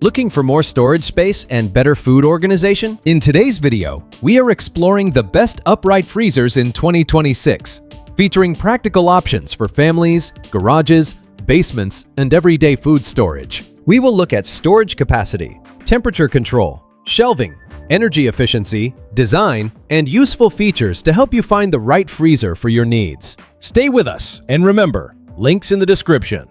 Looking for more storage space and better food organization? In today's video, we are exploring the best upright freezers in 2026, featuring practical options for families, garages, basements, and everyday food storage. We will look at storage capacity, temperature control, shelving, energy efficiency, design, and useful features to help you find the right freezer for your needs. Stay with us, and remember, links in the description.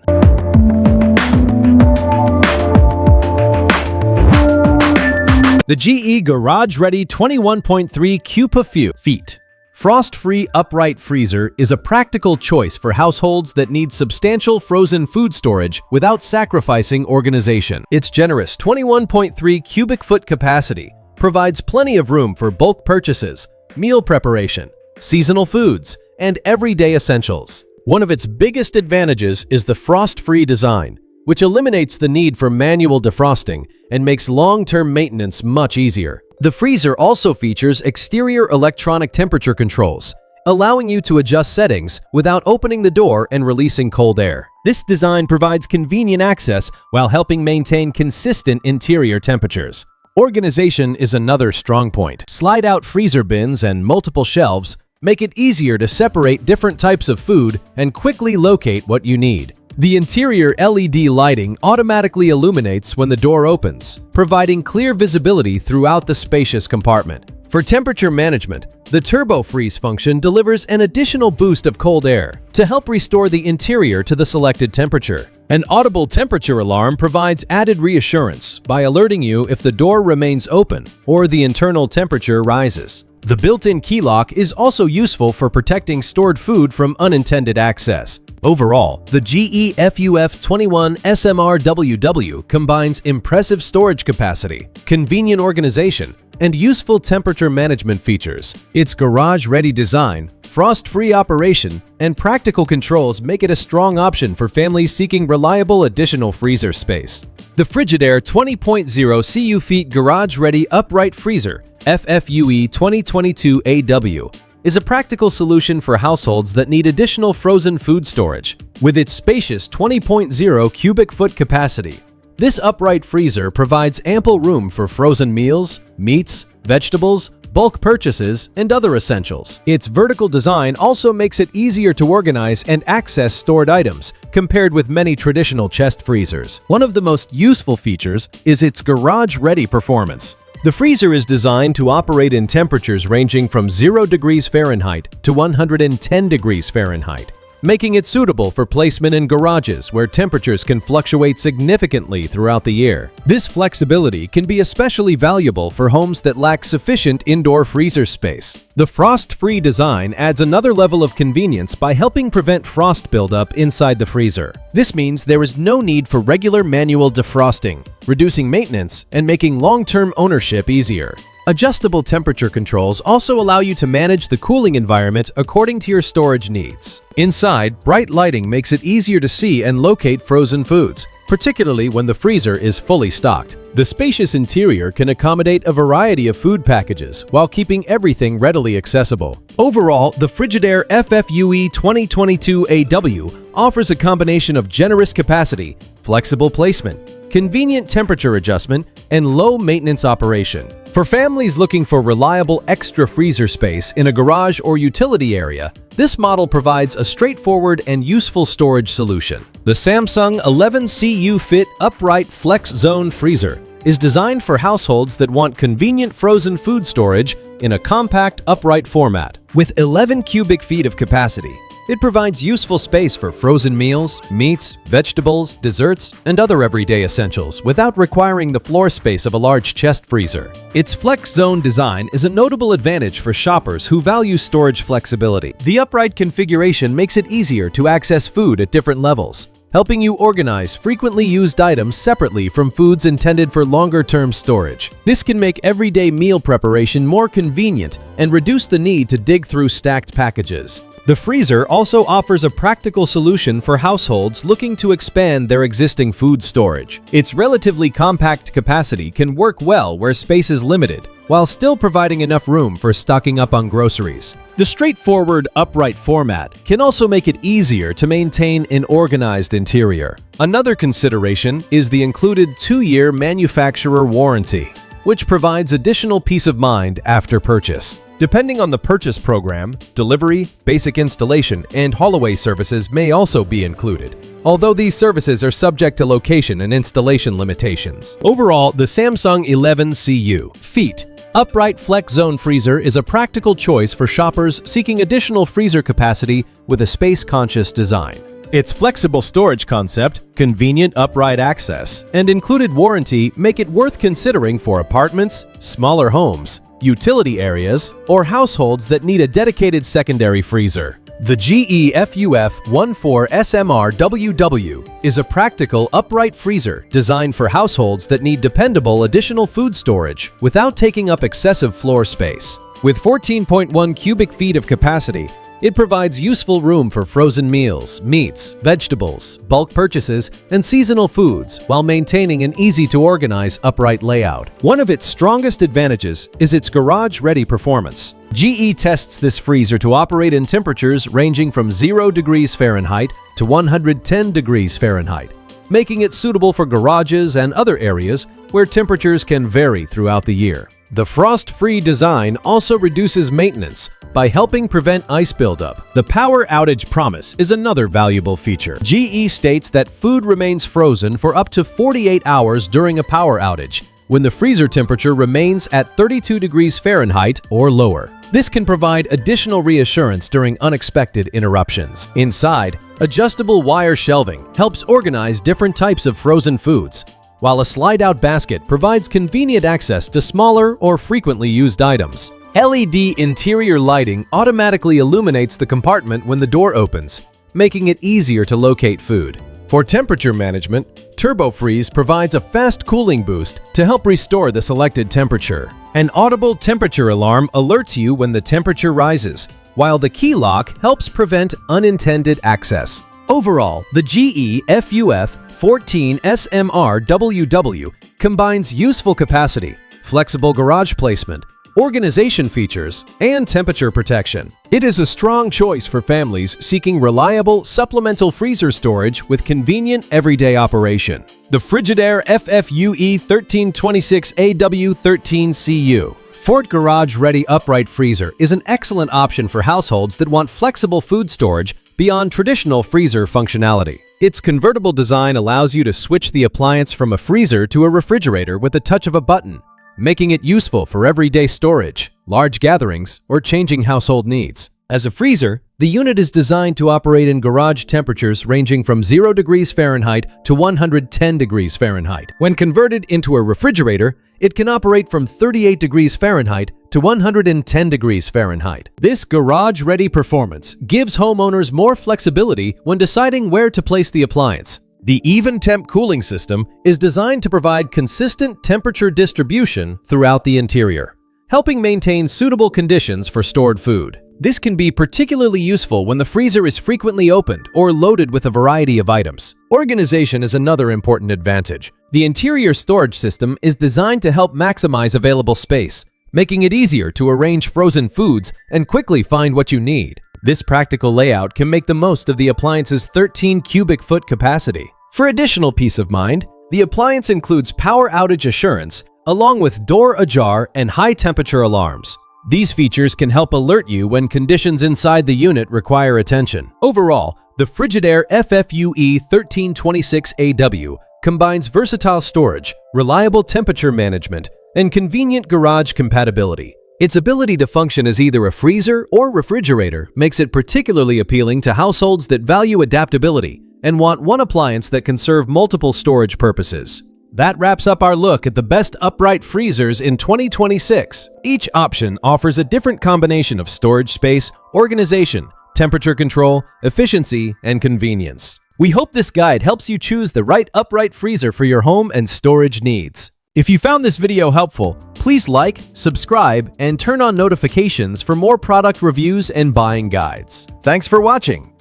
The GE Garage Ready 21.3 Cubic feet frost-free upright freezer is a practical choice for households that need substantial frozen food storage without sacrificing organization. Its generous 21.3 cubic foot capacity provides plenty of room for bulk purchases, meal preparation, seasonal foods, and everyday essentials. One of its biggest advantages is the frost-free design, which eliminates the need for manual defrosting and makes long-term maintenance much easier. The freezer also features exterior electronic temperature controls, allowing you to adjust settings without opening the door and releasing cold air. This design provides convenient access while helping maintain consistent interior temperatures. Organization is another strong point. Slide-out freezer bins and multiple shelves make it easier to separate different types of food and quickly locate what you need. The interior LED lighting automatically illuminates when the door opens, providing clear visibility throughout the spacious compartment. For temperature management, the Turbo Freeze function delivers an additional boost of cold air to help restore the interior to the selected temperature. An audible temperature alarm provides added reassurance by alerting you if the door remains open or the internal temperature rises. The built-in key lock is also useful for protecting stored food from unintended access. Overall, the GE FUF21 SMRWW combines impressive storage capacity, convenient organization, and useful temperature management features. Its garage-ready design, frost-free operation, and practical controls make it a strong option for families seeking reliable additional freezer space. The Frigidaire 20.0 CU Feet Garage-Ready Upright Freezer FFUE 2022 AW is a practical solution for households that need additional frozen food storage. With its spacious 20.0 cubic foot capacity, this upright freezer provides ample room for frozen meals, meats, vegetables, bulk purchases, and other essentials. Its vertical design also makes it easier to organize and access stored items compared with many traditional chest freezers. One of the most useful features is its garage-ready performance. The freezer is designed to operate in temperatures ranging from 0 degrees Fahrenheit to 110 degrees Fahrenheit, making it suitable for placement in garages where temperatures can fluctuate significantly throughout the year. This flexibility can be especially valuable for homes that lack sufficient indoor freezer space. The frost-free design adds another level of convenience by helping prevent frost buildup inside the freezer. This means there is no need for regular manual defrosting, reducing maintenance and making long-term ownership easier. Adjustable temperature controls also allow you to manage the cooling environment according to your storage needs. Inside, bright lighting makes it easier to see and locate frozen foods, particularly when the freezer is fully stocked. The spacious interior can accommodate a variety of food packages while keeping everything readily accessible. Overall, the Frigidaire FFUE 2022 AW offers a combination of generous capacity, flexible placement, convenient temperature adjustment, and low-maintenance operation. For families looking for reliable extra freezer space in a garage or utility area, this model provides a straightforward and useful storage solution. The Samsung 11 CU Fit Upright Flex Zone Freezer is designed for households that want convenient frozen food storage in a compact, upright format. With 11 cubic feet of capacity, it provides useful space for frozen meals, meats, vegetables, desserts, and other everyday essentials without requiring the floor space of a large chest freezer. Its Flex Zone design is a notable advantage for shoppers who value storage flexibility. The upright configuration makes it easier to access food at different levels, helping you organize frequently used items separately from foods intended for longer-term storage. This can make everyday meal preparation more convenient and reduce the need to dig through stacked packages. The freezer also offers a practical solution for households looking to expand their existing food storage. Its relatively compact capacity can work well where space is limited, while still providing enough room for stocking up on groceries. The straightforward, upright format can also make it easier to maintain an organized interior. Another consideration is the included 2-year manufacturer warranty, which provides additional peace of mind after purchase. Depending on the purchase program, delivery, basic installation, and haul-away services may also be included, although these services are subject to location and installation limitations. Overall, the Samsung 11CU Feet Upright Flex Zone Freezer is a practical choice for shoppers seeking additional freezer capacity with a space-conscious design. Its flexible storage concept, convenient upright access, and included warranty make it worth considering for apartments, smaller homes, utility areas, or households that need a dedicated secondary freezer. The GE FUF14SMRWW is a practical upright freezer designed for households that need dependable additional food storage without taking up excessive floor space. With 14.1 cubic feet of capacity, it provides useful room for frozen meals, meats, vegetables, bulk purchases, and seasonal foods while maintaining an easy-to-organize upright layout. One of its strongest advantages is its garage-ready performance. GE tests this freezer to operate in temperatures ranging from 0 degrees Fahrenheit to 110 degrees Fahrenheit, making it suitable for garages and other areas where temperatures can vary throughout the year. The frost-free design also reduces maintenance by helping prevent ice buildup. The power outage promise is another valuable feature. GE states that food remains frozen for up to 48 hours during a power outage, when the freezer temperature remains at 32 degrees Fahrenheit or lower. This can provide additional reassurance during unexpected interruptions. Inside, adjustable wire shelving helps organize different types of frozen foods, while a slide-out basket provides convenient access to smaller or frequently used items. LED interior lighting automatically illuminates the compartment when the door opens, making it easier to locate food. For temperature management, TurboFreeze provides a fast cooling boost to help restore the selected temperature. An audible temperature alarm alerts you when the temperature rises, while the key lock helps prevent unintended access. Overall, the GE FUF14SMRWW combines useful capacity, flexible garage placement, organization features, and temperature protection. It is a strong choice for families seeking reliable supplemental freezer storage with convenient everyday operation. The Frigidaire FFUE1326AW13CU Fort Garage Ready Upright Freezer is an excellent option for households that want flexible food storage beyond traditional freezer functionality. Its convertible design allows you to switch the appliance from a freezer to a refrigerator with the touch of a button, making it useful for everyday storage, large gatherings, or changing household needs. As a freezer, the unit is designed to operate in garage temperatures ranging from 0 degrees Fahrenheit to 110 degrees Fahrenheit. When converted into a refrigerator, it can operate from 38 degrees Fahrenheit to 110 degrees Fahrenheit. This garage-ready performance gives homeowners more flexibility when deciding where to place the appliance. The Even Temp cooling system is designed to provide consistent temperature distribution throughout the interior, helping maintain suitable conditions for stored food. This can be particularly useful when the freezer is frequently opened or loaded with a variety of items. Organization is another important advantage. The interior storage system is designed to help maximize available space, making it easier to arrange frozen foods and quickly find what you need. This practical layout can make the most of the appliance's 13 cubic foot capacity. For additional peace of mind, the appliance includes power outage assurance along with door ajar and high temperature alarms. These features can help alert you when conditions inside the unit require attention. Overall, the Frigidaire FFUE1326AW combines versatile storage, reliable temperature management, and convenient garage compatibility. Its ability to function as either a freezer or refrigerator makes it particularly appealing to households that value adaptability and want one appliance that can serve multiple storage purposes. That wraps up our look at the best upright freezers in 2026. Each option offers a different combination of storage space, organization, temperature control, efficiency, and convenience. We hope this guide helps you choose the right upright freezer for your home and storage needs. If you found this video helpful, please like, subscribe, and turn on notifications for more product reviews and buying guides. Thanks for watching.